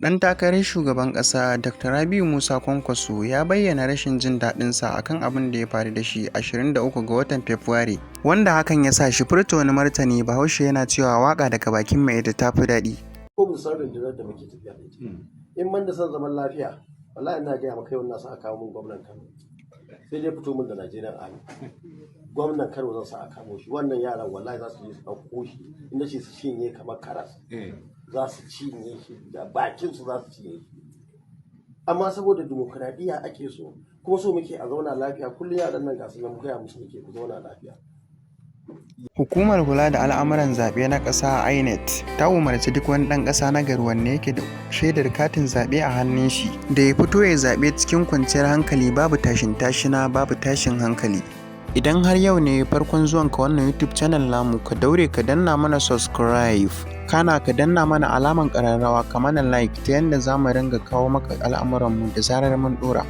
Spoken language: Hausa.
Ɗan takarar shugaban ƙasa Dr. Rabi Musa Kwankwaso ya bayyana rashin jin daɗinsa akan abin da ya faru da shi 23 ga watan Fabrairu, wanda hakan ya sa shi furta wani martani. Bahaushe yana cewa waƙa daga bakin mai ita ta fi daɗi. Ko mu san rundunar da muke tafiya da ita. In man da son zaman lafiya, wallahi ina gaya maka yau na sa a kawo mun gwamnan Kano. Sai dai fito mun da Najeriyan Army. Gwamnan Kano zan sa a kamo shi. Wannan yaran wallahi za su je su ɗauko shi. Inda ce su cinye kamar karas. Za su cinye shi da bakin su za su cinye shi. Amma saboda dimokuraɗiyya ake so, kuma so muke a zauna lafiya. Kullum yaran nan ga su nan koya musu muke ku zauna lafiya. Hukumar kula da al'amuran zaɓe na ƙasa INEC ta umarci duk wani ɗan ƙasa na gari wanda yake da shaidar katin zaɓe a hannun shi da ya fito ya zaɓe cikin kwanciyar hankali, babu tashin tashina, babu tashin hankali. Idan har yau ne farkon zuwanka wannan YouTube channel namu, ka daure ka danna mana subscribe, kana ka danna mana alaman ƙararrawa, ka mana like ta yanda za mu ringa kawo maka al'amuranmu da zarar mun ɗora.